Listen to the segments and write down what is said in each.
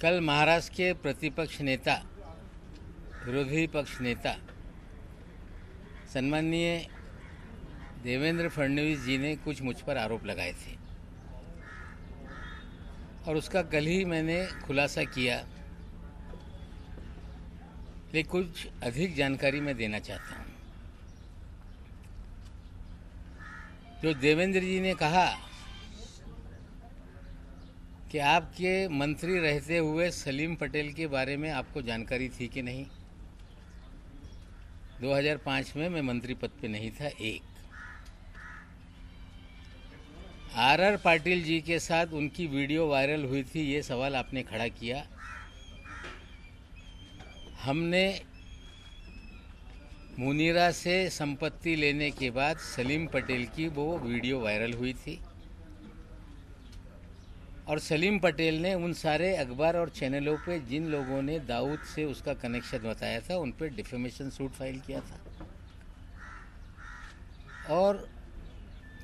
कल महाराष्ट्र के प्रतिपक्ष नेता, विरोधी पक्ष नेता सम्माननीय देवेंद्र फडणवीस जी ने कुछ मुझ पर आरोप लगाए थे और उसका कल ही मैंने खुलासा किया, लेकिन कुछ अधिक जानकारी मैं देना चाहता हूँ। जो देवेंद्र जी ने कहा कि आपके मंत्री रहते हुए सलीम पटेल के बारे में आपको जानकारी थी कि नहीं। 2005 में मैं मंत्री पद पे नहीं था। एक आर पाटिल जी के साथ उनकी वीडियो वायरल हुई थी, ये सवाल आपने खड़ा किया। हमने मुनीरा से संपत्ति लेने के बाद सलीम पटेल की वो वीडियो वायरल हुई थी और सलीम पटेल ने उन सारे अखबार और चैनलों पे जिन लोगों ने दाऊद से उसका कनेक्शन बताया था उन पे डिफेमेशन सूट फाइल किया था। और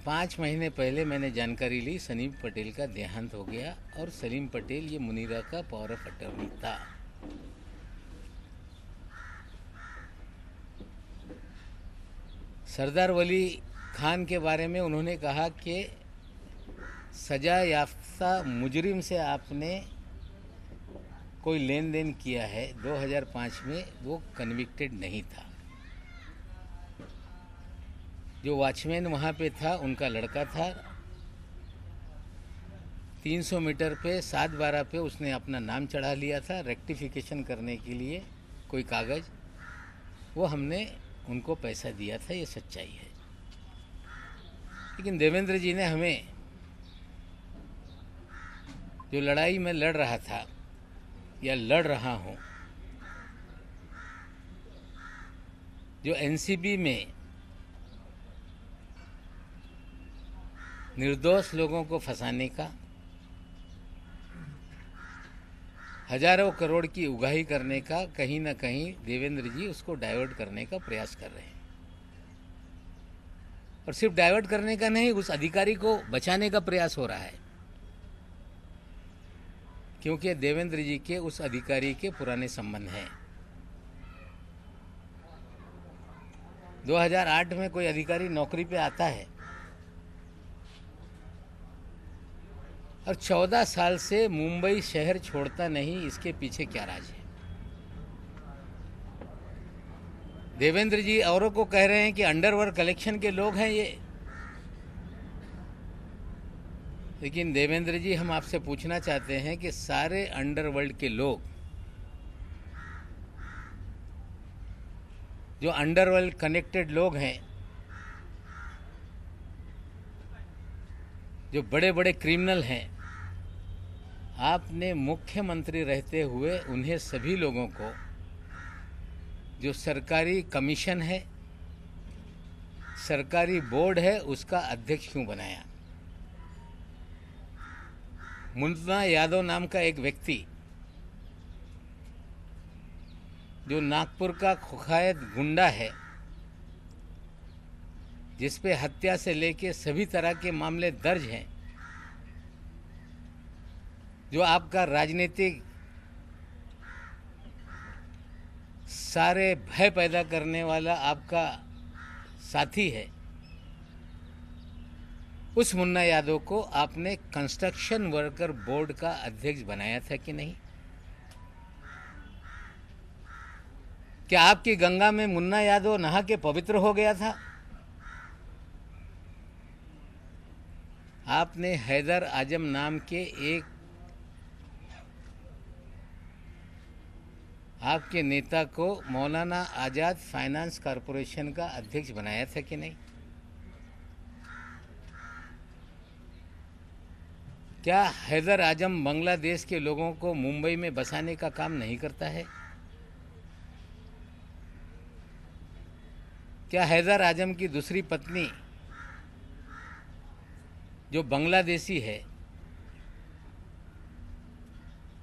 5 महीने पहले मैंने जानकारी ली सलीम पटेल का देहांत हो गया और सलीम पटेल ये मुनीरा का पावर ऑफ अटॉर्नी था। सरदार वली खान के बारे में उन्होंने कहा कि सजा याफ्ता मुजरिम से आपने कोई लेन देन किया है। 2005 में वो कन्विक्टेड नहीं था। जो वॉचमैन वहाँ पे था उनका लड़का था। 300 मीटर पे 7/12 पे उसने अपना नाम चढ़ा लिया था रेक्टिफिकेशन करने के लिए कोई कागज़, वो हमने उनको पैसा दिया था, ये सच्चाई है। लेकिन देवेंद्र जी ने हमें जो लड़ाई में लड़ रहा था या लड़ रहा हूँ, जो एनसीबी में निर्दोष लोगों को फंसाने का, हजारों करोड़ की उगाही करने का, कहीं ना कहीं देवेंद्र जी उसको डाइवर्ट करने का प्रयास कर रहे हैं। और सिर्फ डाइवर्ट करने का नहीं, उस अधिकारी को बचाने का प्रयास हो रहा है, क्योंकि देवेंद्र जी के उस अधिकारी के पुराने संबंध हैं। 2008 में कोई अधिकारी नौकरी पे आता है और 14 साल से मुंबई शहर छोड़ता नहीं, इसके पीछे क्या राज है? देवेंद्र जी औरों को कह रहे हैं कि अंडरवर्ल्ड कलेक्शन के लोग हैं ये, लेकिन देवेंद्र जी हम आपसे पूछना चाहते हैं कि सारे अंडरवर्ल्ड के लोग, जो अंडरवर्ल्ड कनेक्टेड लोग हैं, जो बड़े बड़े क्रिमिनल हैं, आपने मुख्यमंत्री रहते हुए उन्हें सभी लोगों को जो सरकारी कमीशन है, सरकारी बोर्ड है, उसका अध्यक्ष क्यों बनाया? मुन्ना यादव नाम का एक व्यक्ति जो नागपुर का कुख्यात गुंडा है, जिस पे हत्या से लेके सभी तरह के मामले दर्ज हैं, जो आपका राजनीतिक सारे भय पैदा करने वाला आपका साथी है, उस मुन्ना यादव को आपने कंस्ट्रक्शन वर्कर बोर्ड का अध्यक्ष बनाया था कि नहीं? क्या आपकी गंगा में मुन्ना यादव नहा के पवित्र हो गया था? आपने हैदर आजम नाम के एक आपके नेता को मौलाना आजाद फाइनेंस कॉरपोरेशन का अध्यक्ष बनाया था कि नहीं? क्या हैदर आजम बांग्लादेश के लोगों को मुंबई में बसाने का काम नहीं करता है? क्या हैदर आजम की दूसरी पत्नी जो बांग्लादेशी है,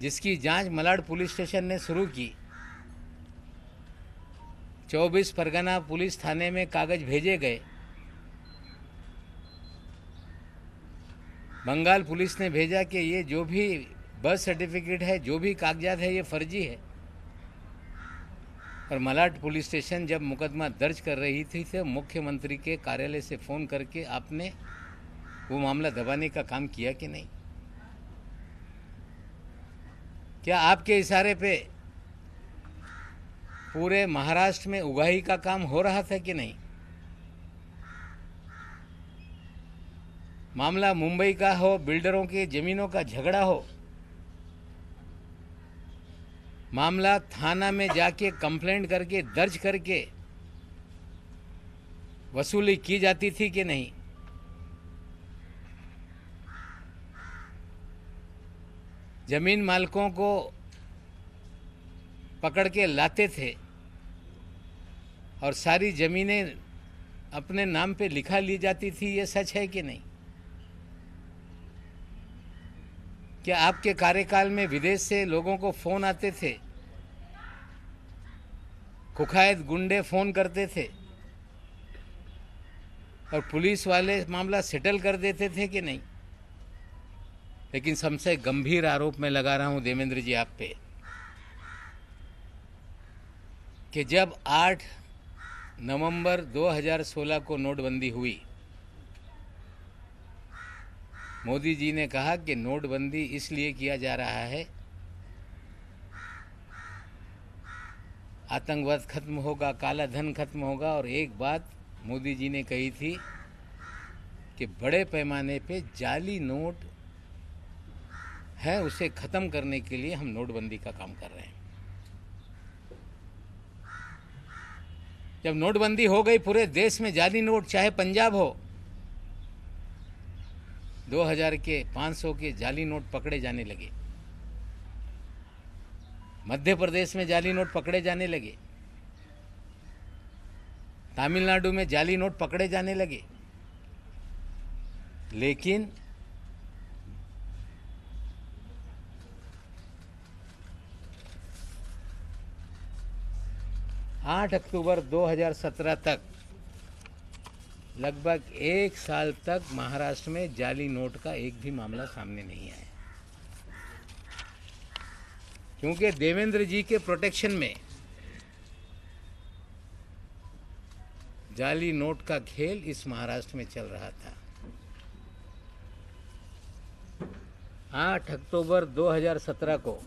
जिसकी जांच मलाड पुलिस स्टेशन ने शुरू की, 24 परगना पुलिस थाने में कागज भेजे गए, बंगाल पुलिस ने भेजा कि ये जो भी बर्थ सर्टिफिकेट है, जो भी कागजात है, ये फर्जी है। और मलाड पुलिस स्टेशन जब मुकदमा दर्ज कर रही थी तो मुख्यमंत्री के कार्यालय से फ़ोन करके आपने वो मामला दबाने का काम किया कि नहीं? क्या आपके इशारे पे पूरे महाराष्ट्र में उगाही का काम हो रहा था कि नहीं? मामला मुंबई का हो, बिल्डरों के ज़मीनों का झगड़ा हो, मामला थाना में जाके कंप्लेंट करके दर्ज करके वसूली की जाती थी कि नहीं? जमीन मालिकों को पकड़ के लाते थे और सारी ज़मीनें अपने नाम पे लिखा ली जाती थी, ये सच है कि नहीं? क्या आपके कार्यकाल में विदेश से लोगों को फ़ोन आते थे, कुख्यात गुंडे फ़ोन करते थे और पुलिस वाले मामला सेटल कर देते थे कि नहीं? लेकिन सबसे गंभीर आरोप मैं लगा रहा हूं देवेंद्र जी आप पे कि जब 8 नवंबर 2016 को नोटबंदी हुई, मोदी जी ने कहा कि नोटबंदी इसलिए किया जा रहा है, आतंकवाद खत्म होगा, काला धन खत्म होगा। और एक बात मोदी जी ने कही थी कि बड़े पैमाने पे जाली नोट है, उसे ख़त्म करने के लिए हम नोटबंदी का काम कर रहे हैं। जब नोटबंदी हो गई, पूरे देश में जाली नोट, चाहे पंजाब हो, 2000 के 500 के जाली नोट पकड़े जाने लगे। मध्य प्रदेश में जाली नोट पकड़े जाने लगे, तमिलनाडु में जाली नोट पकड़े जाने लगे। लेकिन आठ अक्टूबर 2017 तक, लगभग 1 साल तक महाराष्ट्र में जाली नोट का एक भी मामला सामने नहीं आया, क्योंकि देवेंद्र जी के प्रोटेक्शन में जाली नोट का खेल इस महाराष्ट्र में चल रहा था। 8 अक्टूबर 2017 को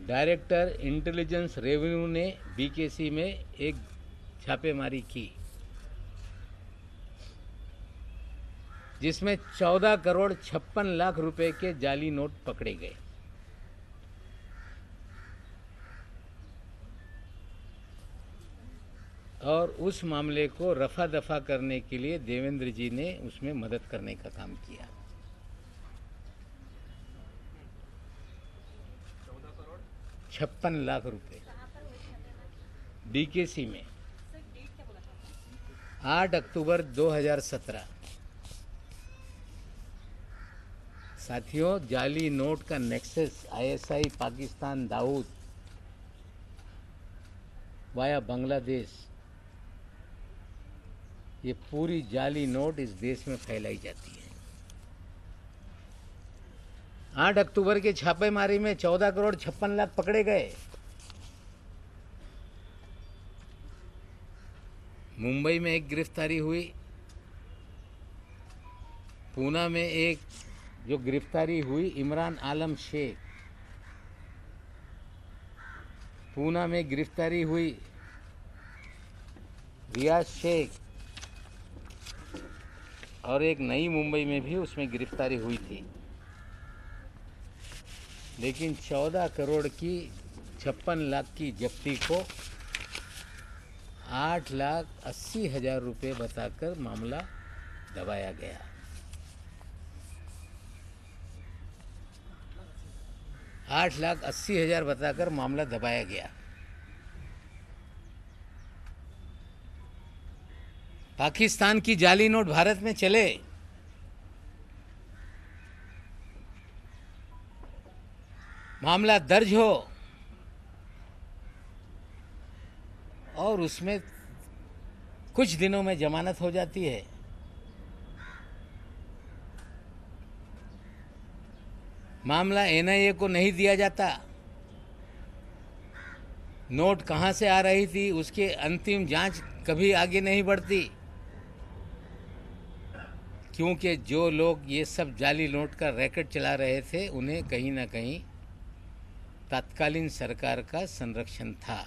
डायरेक्टर इंटेलिजेंस रेवेन्यू ने बीकेसी में एक छापेमारी की, जिसमें 14 करोड़ 56 लाख रुपए के जाली नोट पकड़े गए। और उस मामले को रफा दफा करने के लिए देवेंद्र जी ने उसमें मदद करने का काम किया। 56 लाख रुपए बीकेसी में 8 अक्टूबर 2017। साथियों, जाली नोट का nexus ISI Pakistan Dawood via Bangladesh, ये पूरी जाली नोट इस देश में फैलाई जाती है। 8 अक्टूबर के छापेमारी में 14 करोड़ 56 लाख पकड़े गए। मुंबई में एक गिरफ्तारी हुई, पूना में एक जो गिरफ्तारी हुई इमरान आलम शेख, पूना में गिरफ्तारी हुई रियाज शेख, और एक नई मुंबई में भी उसमें गिरफ्तारी हुई थी। लेकिन 14 करोड़ की 56 लाख की जब्ती को 8,80,000 रुपये बताकर मामला दबाया गया। 8,80,000 बताकर मामला दबाया गया। पाकिस्तान की जाली नोट भारत में चले, मामला दर्ज हो और उसमें कुछ दिनों में जमानत हो जाती है, मामला एनआईए को नहीं दिया जाता, नोट कहाँ से आ रही थी उसके अंतिम जांच कभी आगे नहीं बढ़ती, क्योंकि जो लोग ये सब जाली नोट का रैकेट चला रहे थे उन्हें कहीं ना कहीं तत्कालीन सरकार का संरक्षण था।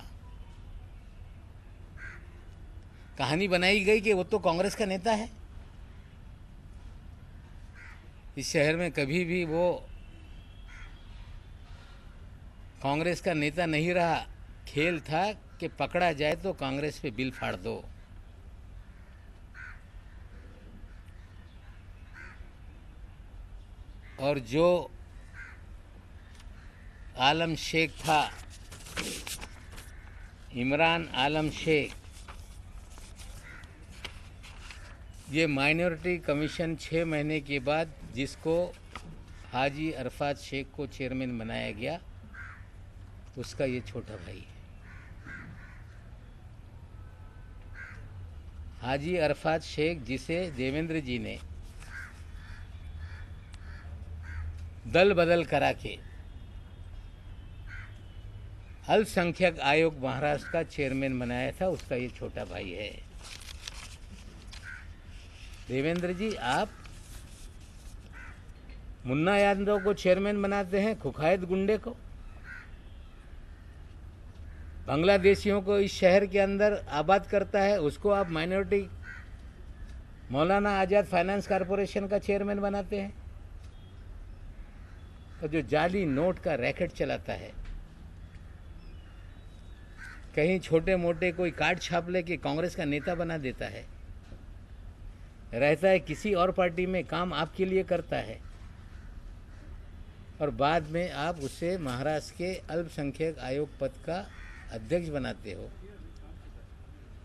कहानी बनाई गई कि वो तो कांग्रेस का नेता है, इस शहर में कभी भी वो कांग्रेस का नेता नहीं रहा। खेल था कि पकड़ा जाए तो कांग्रेस पे बिल फाड़ दो। और जो आलम शेख था, इमरान आलम शेख, ये माइनॉरिटी कमीशन 6 महीने के बाद जिसको हाजी अरफात शेख को चेयरमैन बनाया गया, उसका ये छोटा भाई है। हाजी अरफात शेख जिसे देवेंद्र जी ने दल बदल करा के अल्पसंख्यक आयोग महाराष्ट्र का चेयरमैन बनाया था, उसका ये छोटा भाई है। देवेंद्र जी, आप मुन्ना यादव को चेयरमैन बनाते हैं, कुखायत गुंडे को, बांग्लादेशियों को इस शहर के अंदर आबाद करता है, उसको आप माइनॉरिटी मौलाना आज़ाद फाइनेंस कॉरपोरेशन का चेयरमैन बनाते हैं। और जो जाली नोट का रैकेट चलाता है, कहीं छोटे मोटे कोई कार्ड छाप लेके कांग्रेस का नेता बना देता है, रहता है किसी और पार्टी में, काम आपके लिए करता है, और बाद में आप उसे महाराष्ट्र के अल्पसंख्यक आयोग पद का अध्यक्ष बनाते हो।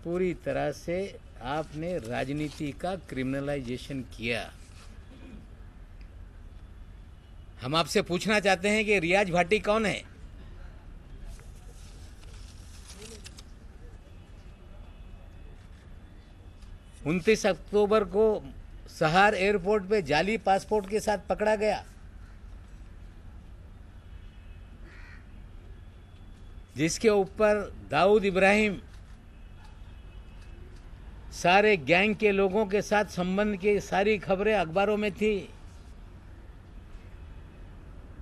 पूरी तरह से आपने राजनीति का क्रिमिनलाइजेशन किया। हम आपसे पूछना चाहते हैं कि रियाज भाटी कौन है? उनतीस अक्टूबर को सहार एयरपोर्ट पे जाली पासपोर्ट के साथ पकड़ा गया, जिसके ऊपर दाऊद इब्राहिम सारे गैंग के लोगों के साथ संबंध की सारी खबरें अखबारों में थी।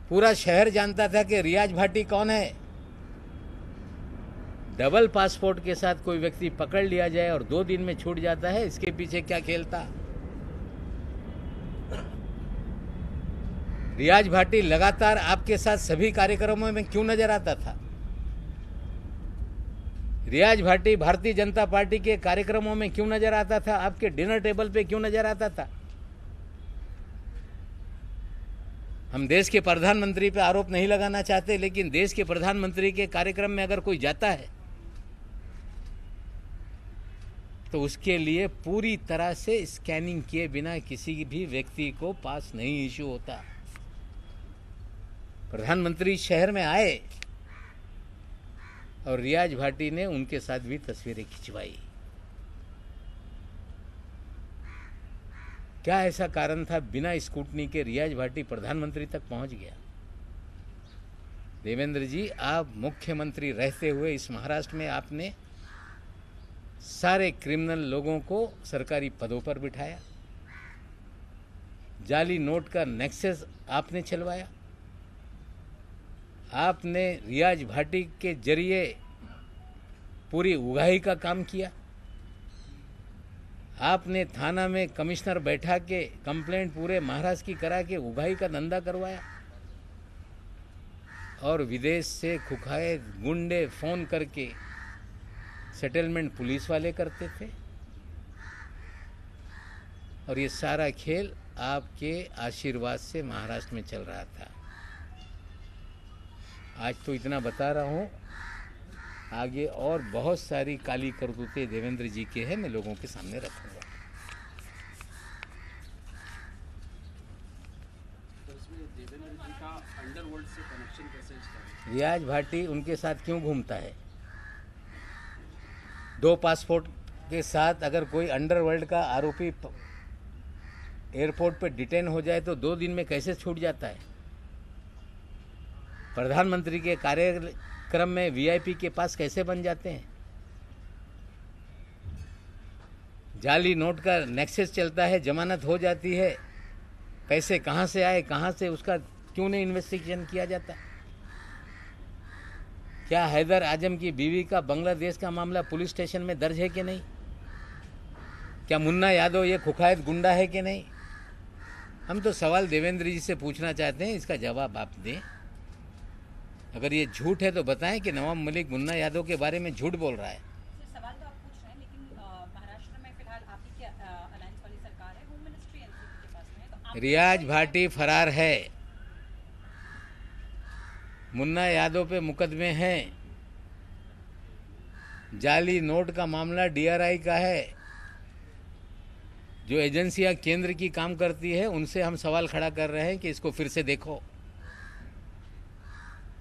पूरा शहर जानता था कि रियाज भाटी कौन है। डबल पासपोर्ट के साथ कोई व्यक्ति पकड़ लिया जाए और 2 दिन में छूट जाता है, इसके पीछे क्या खेल था? रियाज भाटी लगातार आपके साथ सभी कार्यक्रमों में क्यों नजर आता था? रियाज भाटी भारतीय जनता पार्टी के कार्यक्रमों में क्यों नजर आता था? आपके डिनर टेबल पे क्यों नजर आता था? हम देश के प्रधानमंत्री पे आरोप नहीं लगाना चाहते, लेकिन देश के प्रधानमंत्री के कार्यक्रम में अगर कोई जाता है तो उसके लिए पूरी तरह से स्कैनिंग किए बिना किसी भी व्यक्ति को पास नहीं इशू होता। प्रधानमंत्री शहर में आए और रियाज भाटी ने उनके साथ भी तस्वीरें खिंचवाई। क्या ऐसा कारण था बिना स्कूटनी के रियाज भाटी प्रधानमंत्री तक पहुंच गया? देवेंद्र जी, आप मुख्यमंत्री रहते हुए इस महाराष्ट्र में आपने सारे क्रिमिनल लोगों को सरकारी पदों पर बिठाया, जाली नोट का नेक्सस आपने चलवाया, आपने रियाज भाटी के जरिए पूरी उगाही का काम किया, आपने थाना में कमिश्नर बैठा के कंप्लेंट पूरे महाराष्ट्र की करा के उगाही का धंधा करवाया, और विदेश से खुखाए गुंडे फोन करके सेटलमेंट पुलिस वाले करते थे। और ये सारा खेल आपके आशीर्वाद से महाराष्ट्र में चल रहा था। आज तो इतना बता रहा हूँ, आगे और बहुत सारी काली करतूतें देवेंद्र जी के हैं, मैं लोगों के सामने रखूंगा। देवेंद्र जी का अंडरवर्ल्ड से कनेक्शन कैसे है? रियाज भाटी उनके साथ क्यों घूमता है? 2 पासपोर्ट के साथ अगर कोई अंडरवर्ल्ड का आरोपी एयरपोर्ट पर डिटेन हो जाए तो 2 दिन में कैसे छूट जाता है? प्रधानमंत्री के कार्यक्रम में वीआईपी के पास कैसे बन जाते हैं? जाली नोट का नेक्सस चलता है, जमानत हो जाती है, पैसे कहाँ से आए, कहाँ से, उसका क्यों नहीं इन्वेस्टिगेशन किया जाता? क्या हैदर आजम की बीवी का बांग्लादेश का मामला पुलिस स्टेशन में दर्ज है कि नहीं? क्या मुन्ना यादव ये कुख्यात गुंडा है कि नहीं? हम तो सवाल देवेंद्र जी से पूछना चाहते हैं, इसका जवाब आप दें। अगर ये झूठ है तो बताएं कि नवाब मलिक मुन्ना यादव के बारे में झूठ बोल रहा है। सवाल तो आप पूछ रहे हैं, लेकिन महाराष्ट्र में फिलहाल आपकी क्या अलायंस वाली सरकार है, होम मिनिस्ट्री एनसीपी के पास में है, तो आप रियाज भाटी फरार है, मुन्ना यादव पे मुकदमे हैं, जाली नोट का मामला डीआरआई का है। जो एजेंसियां केंद्र की काम करती है उनसे हम सवाल खड़ा कर रहे हैं कि इसको फिर से देखो,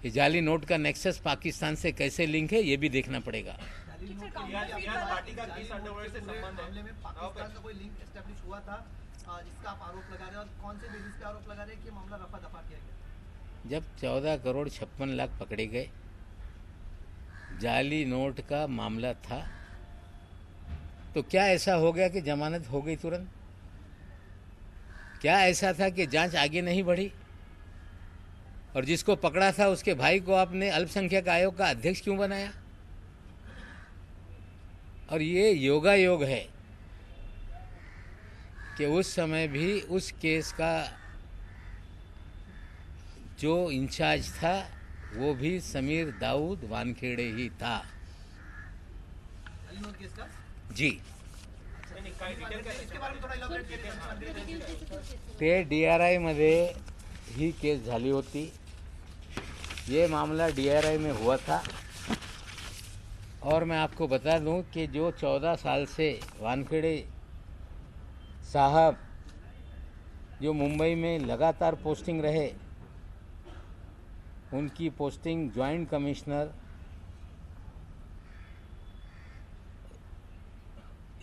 ये जाली नोट का नेक्सस पाकिस्तान से कैसे लिंक है ये भी देखना पड़ेगा। पार्टी का केस अंडरवर्ल्ड से संबंध मामले में पाकिस्तान का कोई लिंक एस्टैब्लिश हुआ था जिसका आप आरोप लगा रहे हैं, और कौन से बेसिस पे आरोप लगा रहे हैं कि मामला रफा दफा किया गया? जब 14 करोड़ 56 लाख पकड़े गए, जाली नोट का मामला था, तो क्या ऐसा हो गया कि जमानत हो गई तुरंत? क्या ऐसा था कि जांच आगे नहीं बढ़ी? और जिसको पकड़ा था उसके भाई को आपने अल्पसंख्यक आयोग का अध्यक्ष क्यों बनाया? और ये योगायोग है कि उस समय भी उस केस का जो इंचार्ज था वो भी समीर दाऊद वानखेड़े ही था। केस का जी, इसके बारे में थोड़ा इलॅबोरेट करिए। ते डीआरआई मध्ये ही केस झाली होती। ये मामला डीआरआई में हुआ था, और मैं आपको बता दूं कि जो 14 साल से वानखेड़े साहब जो मुंबई में लगातार पोस्टिंग रहे, उनकी posting joint commissioner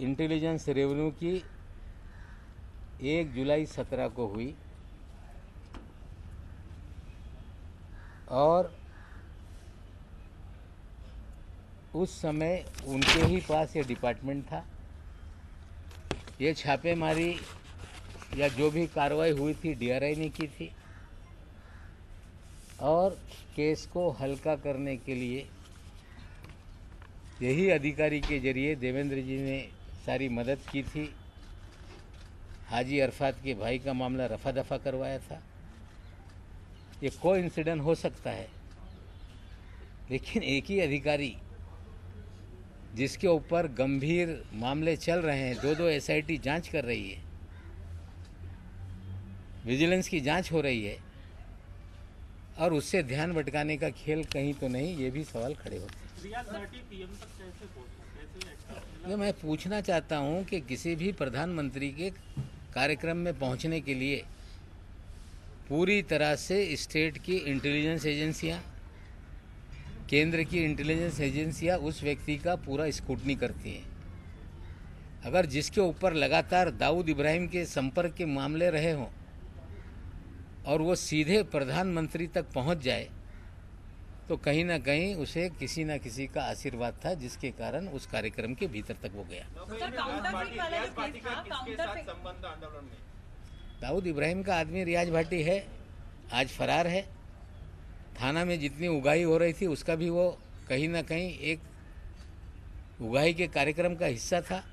intelligence revenue की 1 जुलाई 17 को हुई, और उस समय उनके ही पास ये डिपार्टमेंट था। ये छापेमारी या जो भी कार्रवाई हुई थी डीआरआई ने की थी, और केस को हल्का करने के लिए यही अधिकारी के जरिए देवेंद्र जी ने सारी मदद की थी। हाजी अरफात के भाई का मामला रफा दफा करवाया था। ये कोइंसिडेंस हो सकता है, लेकिन एक ही अधिकारी जिसके ऊपर गंभीर मामले चल रहे हैं, 2-2 एसआईटी जांच कर रही है, विजिलेंस की जांच हो रही है, और उससे ध्यान भटकाने का खेल कहीं तो नहीं, ये भी सवाल खड़े होते हैं। ये मैं पूछना चाहता हूं कि किसी भी प्रधानमंत्री के कार्यक्रम में पहुंचने के लिए पूरी तरह से स्टेट की इंटेलिजेंस एजेंसियां, केंद्र की इंटेलिजेंस एजेंसियां उस व्यक्ति का पूरा स्क्रूटनी करती हैं। अगर जिसके ऊपर लगातार दाऊद इब्राहिम के संपर्क के मामले रहे हों और वो सीधे प्रधानमंत्री तक पहुंच जाए, तो कहीं ना कहीं उसे किसी न किसी का आशीर्वाद था, जिसके कारण उस कार्यक्रम के भीतर तक वो गया। दाऊद इब्राहिम का आदमी रियाज भाटी है, आज फरार है। थाना में जितनी उगाही हो रही थी उसका भी वो कहीं ना कहीं एक उगाही के कार्यक्रम का हिस्सा था।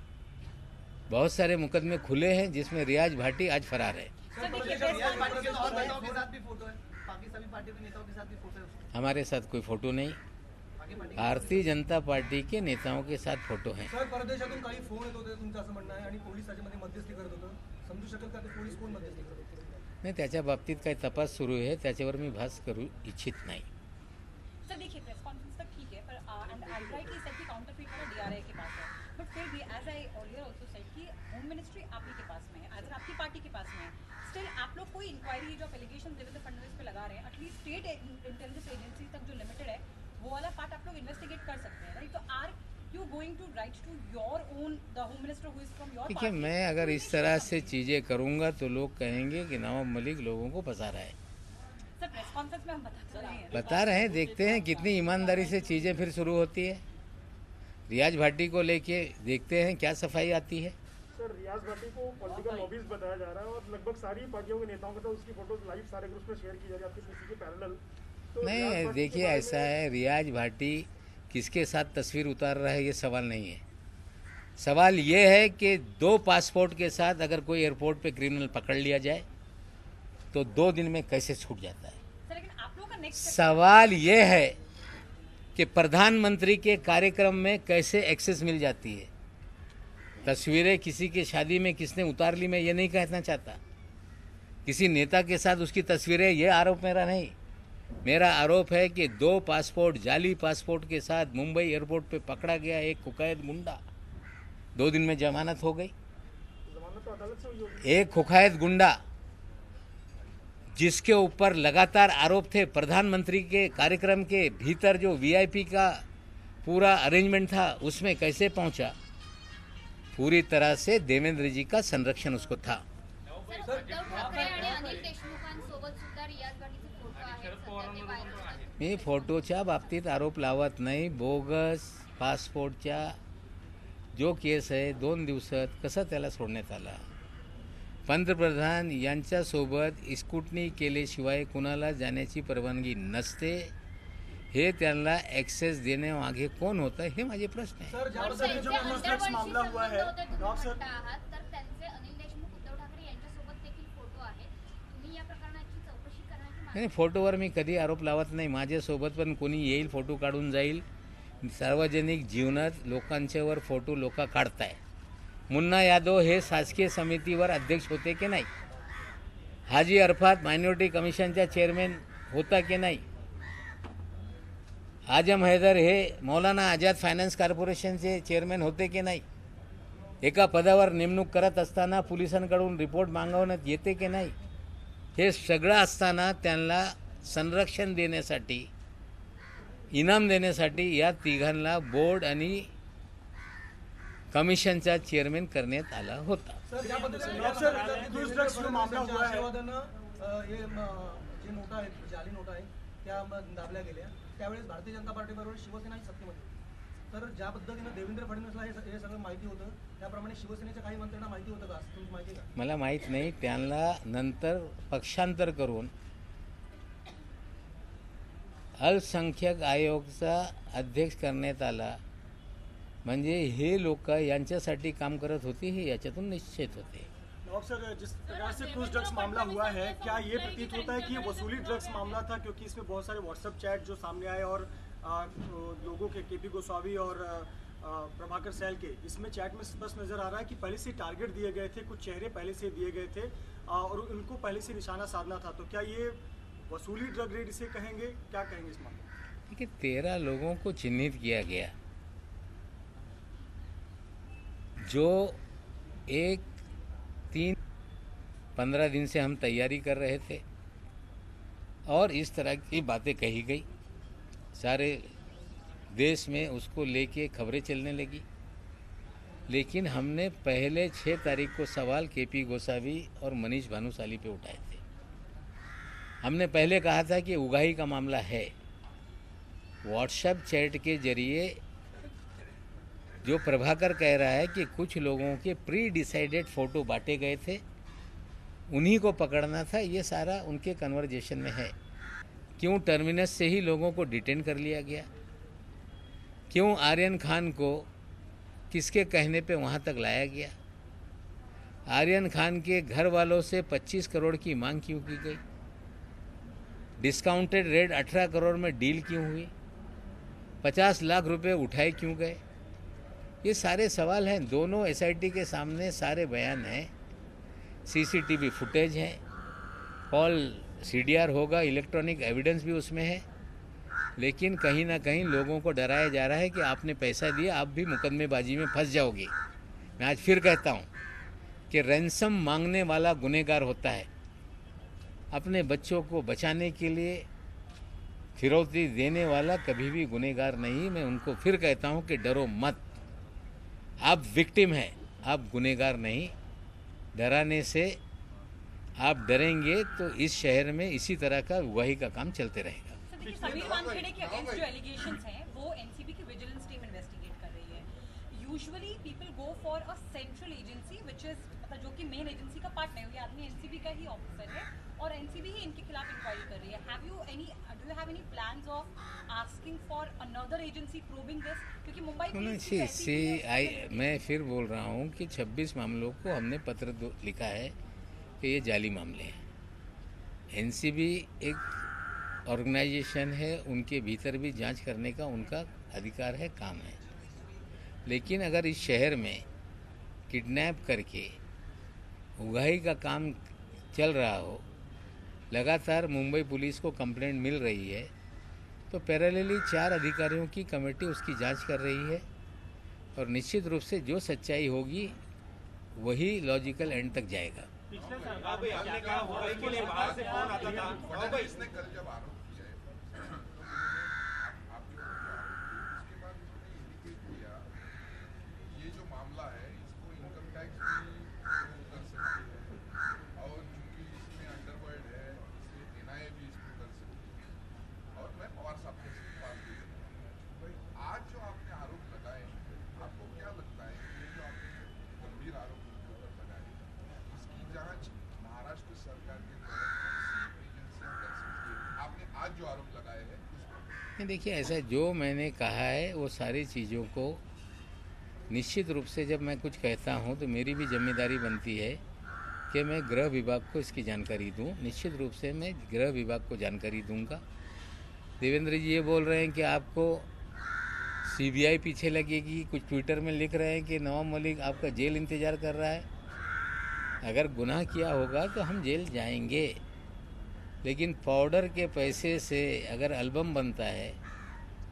बहुत सारे मुकदमे खुले हैं जिसमें रियाज भाटी आज फरार है। हमारे साथ कोई फोटो नहीं, भारतीय जनता पार्टी के नेताओं के साथ फोटो हैं। सर, परदेशातून काही फोन येत होते तुमचं असं म्हणणं आहे, आणि पोलीस त्याच्यामध्ये मध्यस्थी करत होतं. समजू शकेल का ते पोलीस कोण मध्यस्थी करत होते? नाही, त्याच्या बाबतीत काही तपास सुरू आहे, त्याच्यावर मी भास करू इच्छित नाही। सर देखिए, प्रेस कॉन्फ्रेंस तक ठीक है, पर एंड आई राइटली सेड कि काउंटरफीट वाला डीआरआई के पास है, बट फिर भी as I earlier also said कि होम मिनिस्ट्री आप ही के पास में है, अगर आपकी पार्टी के पास में है, स्टिल आप लोग कोई इंक्वायरी जो एलिगेशन देवेंद्र फडणवीस पे लगा रहे हैं, एटलीस्ट स्टेट इंटेलिजेंस एजेंसी तक जो लिमिटेड है वो वाला पार्ट आप लोग इन्वेस्टिगेट कर सकते हैं, राइट? तो are you going to write to your own the home minister who is from your party? देखिए, मैं अगर इस तरह से चीज़ें करूंगा तो लोग कहेंगे कि नवाब मलिक लोगों को फंसा रहा है। सर, प्रेस कॉन्फ्रेंस में हम बता रहे हैं। बता रहे हैं, देखते हैं कितनी ईमानदारी से चीज़ें फिर शुरू होती है। रियाज भाटी को लेके देखते हैं क्या सफाई आती है। सर, रियाज भाटी को पॉलिटिकल लॉबीज बताया जा रहा है और लगभग सारी पार्टियों के नेताओं के साथ उसकी फोटोज लाइव सारे ग्रुप्स में शेयर की जा रही है आपकी किसी के पैरेलल। तो नहीं, देखिए ऐसा है, रियाज भाटी किसके साथ तस्वीर उतार रहा है ये सवाल नहीं है। सवाल ये है कि 2 पासपोर्ट के साथ अगर कोई एयरपोर्ट पे क्रिमिनल पकड़ लिया जाए तो 2 दिन में कैसे छूट जाता है। सर लेकिन आप लोगों का नेक्स्ट सवाल ये है कि प्रधानमंत्री के कार्यक्रम में कैसे एक्सेस मिल जाती है। तस्वीरें किसी की शादी में किसने उतार ली, मैं ये नहीं कहना चाहता। किसी नेता के साथ उसकी तस्वीरें, ये आरोप मेरा नहीं। मेरा आरोप है कि 2 पासपोर्ट, जाली पासपोर्ट के साथ मुंबई एयरपोर्ट पे पकड़ा गया एक कुख्यात गुंडा, 2 दिन में जमानत हो गई। जमानत तो अदालत से हुई होगी। एक कुख्यात गुंडा जिसके ऊपर लगातार आरोप थे, प्रधानमंत्री के कार्यक्रम के भीतर जो वीआईपी का पूरा अरेंजमेंट था उसमें कैसे पहुंचा। पूरी तरह से देवेंद्र जी का संरक्षण उसको था। उद्धव ठाकरे आणि अनिल देशमुखांसोबत सुद्धा रियाज भाटीचे फोटो आहेत, सध्या ते व्हायरल आहेत. मी फोटोच्या बाबतीत आरोप लावत नाही. बोगस पासपोर्टच्या जो केस आहे 2 दिवसात कसा त्याला सोडण्यात आला. पंतप्रधान यांच्यासोबत स्क्रुटनी केल्याशिवाय कुणाला जाण्याची परवानगी नसते. हे त्यांना ॲक्सेस देण्यामागे कोण होतं हे माझे प्रश्न आहे. सर, ज्या पण पद्धतीने जो त्यांचे ड्रग्स अंडरवर्ल्डशी मामला हुआ है, संबंध होते तुम्ही नवाब सर, म्हणता आहात, तर त्यांचे अनिल देशमुख, उद्धव ठाकरे यांच्यासोबत देखील फोटो आहेत. तुम्ही या प्रकरणाची चौकशी करण्याची मागणी नाही, फोटोवर मी कधी आरोप लावत नाही. माझ्यासोबत पण कोणी येईल, फोटो काढून जाईल. सार्वजनिक जीवनात लोकांच्यावर फोटो लोक काढताय. मुन्ना यादव हे शासकीय समितीवर अध्यक्ष होते की नाही. हाजी अरफात मायनॉरिटी कमिशनचा चेअरमॅन होता की नाही. आजम हैदर हे मौलाना आझाद फायनान्स कॉर्पोरेशनचे चेअरमॅन होते की नाही. एका पदावर नेमणूक करत असताना पोलिसांकडून रिपोर्ट मागवण्यात येते की नाही. हे सगळं असताना त्यांना संरक्षण देण्यासाठी, इनाम देण्यासाठी या तिघांना बोर्ड आणि कमिशनचा चेअरमॅन करण्यात आला होता. सर, ज्या पद्धतीने ड्रग्स जो मामला हुआ है, हे जे नोटा आहेत, जाली नोटा आहेत, त्या दाबल्या गेल्या. त्यावेळेस भारतीय जनता पार्टीबरोबर शिवसेना सत्तेमध्ये. तर ज्या पद्धतीनं देवेंद्र फडणवीसला हे सगळं माहिती होतं, त्याप्रमाणे शिवसेनेच्या काही मंत्र्यांना माहिती होतं का, असं तुमची माहिती आहे का? मला माहीत नाही. त्यांना नंतर पक्षांतर करून अल्पसंख्याक आयोगचा अध्यक्ष करण्यात आला. म्हणजे हे लोक यांच्यासाठी काम करत होते हे याच्यातून निश्चित होते. नवाब सर, जिस प्रकार से क्रूज ड्रग्स मामला हुआ है, क्या ये प्रतीत होता है कि ये वसूली ड्रग्स मामला था, क्योंकि इसमें बहुत सारे व्हाट्सएप चैट जो सामने आए और लोगों के केपी गोस्वामी और प्रभाकर सैल के, इसमें चैट में स्पष्ट नजर आ रहा है कि पहले से टारगेट दिए गए थे, कुछ चेहरे पहले से दिए गए थे और उनको पहले से निशाना साधना था. तो क्या ये वसूली ड्रग रेड इसे कहेंगे, क्या कहेंगे इस मामले में? देखिए, 13 लोगों को चिन्हित किया गया, जो 15 दिन से हम तैयारी कर रहे थे और इस तरह की बातें कही गई. सारे देश में उसको लेके खबरें चलने लगी. लेकिन हमने पहले 6 तारीख को सवाल केपी गोसावी और मनीष भानुशाली पे उठाए थे. हमने पहले कहा था कि उगाही का मामला है. व्हाट्सएप चैट के जरिए जो प्रभाकर कह रहा है कि कुछ लोगों के प्री डिसाइडेड फ़ोटो बांटे गए थे, उन्हीं को पकड़ना था, ये सारा उनके कन्वर्जेशन में है. क्यों टर्मिनस से ही लोगों को डिटेन कर लिया गया, क्यों आर्यन खान को किसके कहने पे वहाँ तक लाया गया, आर्यन खान के घर वालों से 25 करोड़ की मांग क्यों की गई, डिस्काउंटेड रेट 18 करोड़ में डील क्यों हुई, 50 लाख रुपए उठाए क्यों गए. ये सारे सवाल हैं. दोनों एसआईटी के सामने सारे बयान हैं, सीसीटीवी फुटेज है, कॉल सीडीआर होगा, इलेक्ट्रॉनिक एविडेंस भी उसमें है. लेकिन कहीं ना कहीं लोगों को डराया जा रहा है कि आपने पैसा दिया, आप भी मुकदमेबाजी में फंस जाओगे. मैं आज फिर कहता हूँ कि रैंसम मांगने वाला गुनहगार होता है. अपने बच्चों को बचाने के लिए फिरौती देने वाला कभी भी गुनहगार नहीं. मैं उनको फिर कहता हूँ कि डरो मत. आप विक्टिम हैं, आप गुनहगार नहीं. डराने से आप डरेंगे तो इस शहर में इसी तरह का उगाही का काम चलते रहेगा। सर देखिए, समीर वानखेड़े के अगेंस्ट जो एलिगेशंस हैं वो एनसीबी की विजिलेंस टीम इन्वेस्टिगेट कर रही है। Usually people go for a central agency which is मतलब जो कि मेन एजेंसी का पार्ट है, ये आदमी एनसीबी का ही ऑफिसर है और एनसीबी ही इनके खिलाफ इंक्वायरी कर रही है। Do you have any plans of asking for another agency probing this? क्योंकि मुंबई पुलिस की ऐसी भी मैं फिर बोल रहा हूँ कि 26 मामलों को हमने पत्र लिखा है कि ये जाली मामले हैं। एनसीबी एक ऑर्गेनाइजेशन है, उनके भीतर भी जांच करने का उनका अधिकार है, काम है। लेकिन अगर इस शहर में किडनैप करके उगाही का काम चल रहा हो, लगातार मुंबई पुलिस को कंप्लेंट मिल रही है, तो पैरेलली 4 अधिकारियों की कमेटी उसकी जांच कर रही है और निश्चित रूप से जो सच्चाई होगी वही लॉजिकल एंड तक जाएगा। आपने कहा मुंबई के लिए बाहर से फोन आता था। इसने कल जब आरोप किया है, उसके बाद उन्होंने इंडिकेट किया ये जो मामला है इसको इनकम टैक्स भी कर सकती है और चूंकि इसमें अंडरवर्ल्ड है इसलिए एनआईए भी इसको कर सकती है और मैं पवार साहब के बात भी करूँ। आज जो आपने आरोप लगाए आपको क्या लगता है ये जो आपने गंभीर आरोप लगाए इसकी जांच महाराष्ट्र सरकार के द्वारा कौन सी एजेंसी कर सकती है? आपने आज जो आरोप लगाए हैं नहीं, देखिए ऐसा जो मैंने कहा है वो सारी चीज़ों को निश्चित रूप से जब मैं कुछ कहता हूँ तो मेरी भी जिम्मेदारी बनती है कि मैं गृह विभाग को इसकी जानकारी दूँ। निश्चित रूप से मैं गृह विभाग को जानकारी दूंगा। देवेंद्र जी ये बोल रहे हैं कि आपको सीबीआई पीछे लगेगी, कुछ ट्विटर में लिख रहे हैं कि नवाब मलिक आपका जेल इंतज़ार कर रहा है। अगर गुनाह किया होगा तो हम जेल जाएंगे, लेकिन पाउडर के पैसे से अगर एल्बम बनता है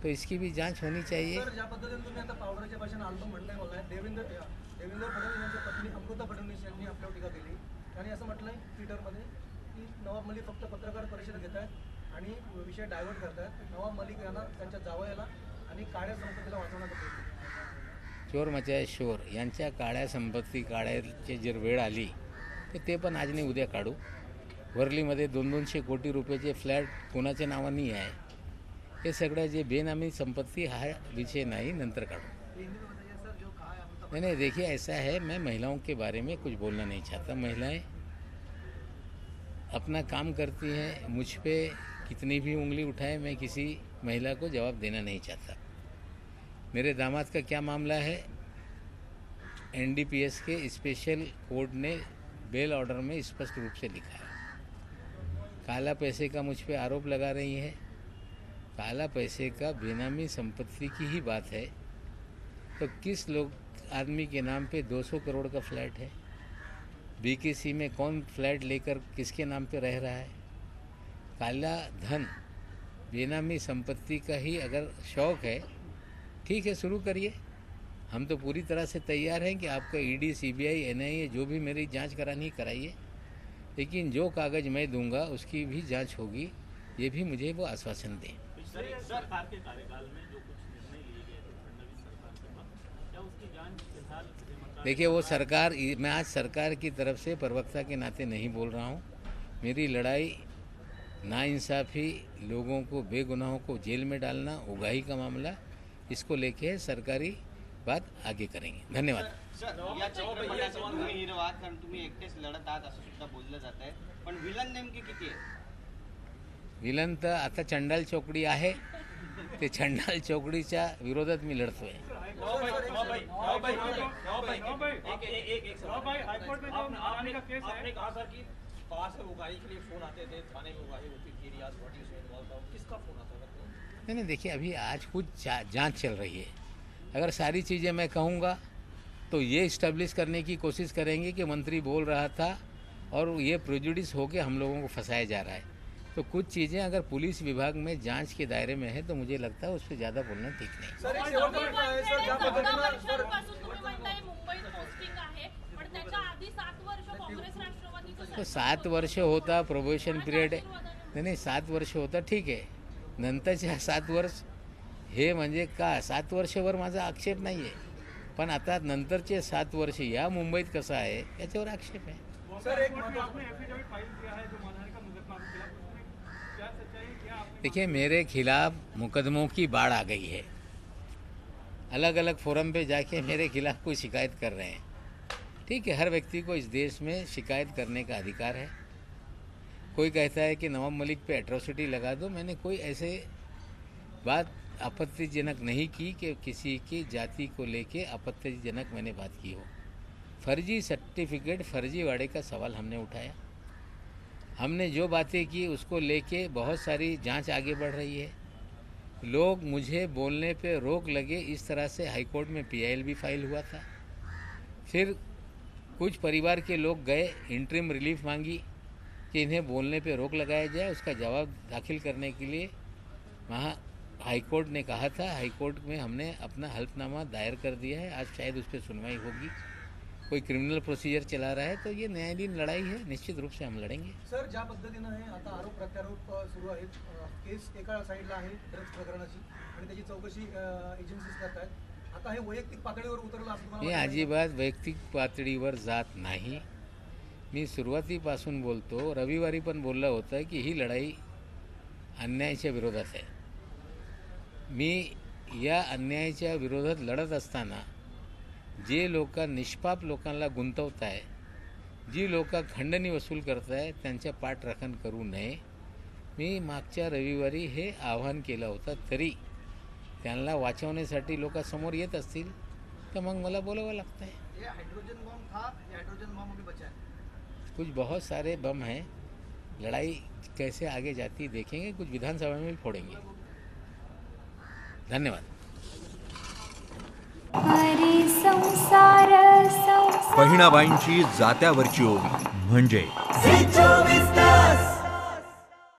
तो इसकी भी जांच होनी चाहिए। सर, ज्या पद्धतीने तुम्ही आता पावडरच्या भाषेने अल्बम म्हणलंय मला देवेंद्र फडणवीस यांच्या पत्नी अमृता फडणवीस यांनी आपल्यावर टीका केली आणि असं म्हटलंय ट्विटरमध्ये की नवाब मलिक फक्त पत्रकार परिषद घेत आहेत आणि विषय डायव्हर्ट करतायत। नवाब मलिक यांना त्यांच्या जावयाला आणि काळ्या संपत्तीला वाचवण्याचा प्रयत्न। चोर मचाय शोर यांच्या काळ्या संपत्ती काढायची जर वेळ आली तर ते पण आज नाही उद्या काढू। वर्लीमध्ये 200-200 कोटी रुपयाचे फ्लॅट कोणाच्या नावाने आहे, हे सगळं जे बेनामी संपत्ती हा विषय नहीं, नंतर काढू। नहीं, देखिए ऐसा है, मैं महिलाओं के बारे में कुछ बोलना नहीं चाहता। महिलाएं अपना काम करती हैं, मुझ पे कितनी भी उंगली उठाए मैं किसी महिला को जवाब देना नहीं चाहता। मेरे दामाद का क्या मामला है, एनडीपीएस के स्पेशल कोर्ट ने बेल ऑर्डर में स्पष्ट रूप से लिखा है। काला पैसे का मुझ पे आरोप लगा रही है। काला पैसे का बेनामी संपत्ति की ही बात है तो किस लोग आदमी के नाम पे 200 करोड़ का फ्लैट है? बीकेसी में कौन फ्लैट लेकर किसके नाम पे रह रहा है? काला धन बेनामी संपत्ति का ही अगर शौक है, ठीक है, शुरू करिए। हम तो पूरी तरह से तैयार हैं कि आपका ईडी, सीबीआई, एनआईए जो भी मेरी जांच करानी कराइए, लेकिन जो कागज़ मैं दूंगा उसकी भी जांच होगी, ये भी मुझे वो आश्वासन दें। सरकार के कार्यकाल में जो कुछ निर्णय लिए गए थे फडणवीस सरकार के वक्त, क्या उसकी जांच फिलहाल? देखिए वो सरकार, मैं आज सरकार की तरफ से प्रवक्ता के नाते नहीं बोल रहा हूँ। मेरी लड़ाई नाइंसाफ़ी, लोगों को, बेगुनाहों को जेल में डालना, उगाही का मामला, इसको लेके सरकारी बात आगे करेंगे। धन्यवाद। या चित्रपटाचं तुम्ही हिरो आहात कारण तुम्ही एकटेच लढत आहात असं सुद्धा बोललं जात आहे, पण विलन नेमके किती आहे? विलन तर आता चंडाल चौकडी आहे, ते चंडाल चौकडीच्या विरोधात मी लढतोय। नहीं, देखिए अभी आज कुछ जांच चल रही है। अगर सारी चीज़ें मैं कहूँगा तो ये इस्टेब्लिश करने की कोशिश करेंगे कि मंत्री बोल रहा था और ये प्रेजुडिस होके हम लोगों को फंसाया जा रहा है। तो कुछ चीज़ें अगर पुलिस विभाग में जांच के दायरे में है तो मुझे लगता है उस पर ज़्यादा बोलना ठीक नहीं। तो 7 वर्ष होता प्रोबेशन पिरियड, नहीं 7 वर्ष होता ठीक आहे, नंतरचे 7 वर्ष हे म्हणजे का 7 वर्षावर माझा आक्षेप नाही आहे, पण आता नंतरचे 7 वर्ष या मुंबईत कसं आहे याच्यावर आक्षेप आहे। सर एक आपने एफिडेविट फाइल किया है जो मानहानि का मुकदमा आपके खिलाफ, उसमें क्या सच्चाई है, क्या आपने? देखिए, मेरे खिलाफ मुकदमों की बाढ़ आ गई है। अलग अलग फोरम पे जाके मेरे खिलाफ कोई शिकायत कर रहे हैं। ठीक है, हर व्यक्ति को इस देश में शिकायत करने का अधिकार है। कोई कहता है कि नवाब मलिक पे एट्रोसिटी लगा दो, मैंने कोई ऐसे बात आपत्तिजनक नहीं की कि किसी की जाति को लेके आपत्तिजनक मैंने बात की हो। फर्जी सर्टिफिकेट, फर्जीवाड़े का सवाल हमने उठाया। हमने जो बातें की उसको लेके बहुत सारी जांच आगे बढ़ रही है। लोग मुझे बोलने पे रोक लगे, इस तरह से हाईकोर्ट में PIL भी फाइल हुआ था। फिर कुछ परिवार के लोग गए, इंटरिम रिलीफ मांगी कि इन्हें बोलने पे रोक लगाया जाए। उसका जवाब दाखिल करने के लिए वहाँ हाईकोर्ट ने कहा था। हाईकोर्ट में हमने अपना हल्फनामा दायर कर दिया है। आज शायद उस पर सुनवाई होगी। कोई क्रिमिनल प्रोसिजर चला रहा है तो ये न्यायालयीन लढाई है, निश्चित रूप से हम लढेंगे। सर ज्या पद्धतीनं आहे आता आरोप प्रत्यारोप सुरू आहेत, केस एका साईडला आहे ड्रग्ज प्रकरणाची आणि त्याची चौकशी एजन्सीज करतायत। आता हे वैयक्तिक पातळीवर उतरलं असं तुम्हाला मी वाटतं? अजिबात वैयक्तिक पातळीवर जात नाही। मी सुरुवातीपासून बोलतो, रविवारी पण बोललं होतं की ही लढाई अन्यायाच्या विरोधात आहे। मी या अन्यायाच्या विरोधात लढत असताना जे लोक निष्पाप लोकांना गुंतवत आहे, जी लोक खंडणी वसूल करत आहे, त्यांच्या पाठराखण करू नये। मी मागच्या रविवारी हे आवाहन केलं होतं, तरी त्यांना वाचवण्यासाठी लोक समोर येत असतील तर मग मला बोलावं लागतं है। ये हाइड्रोजन बम था, ये हाइड्रोजन बम अभी बचा है। कुछ बहुत सारे बम हैं, लड़ाई कैसे आगे जाती देखेंगे, कुछ विधानसभा में भी फोड़ेंगे। धन्यवाद। बहिणाबाईंची जात्यावरची ओवी म्हणजे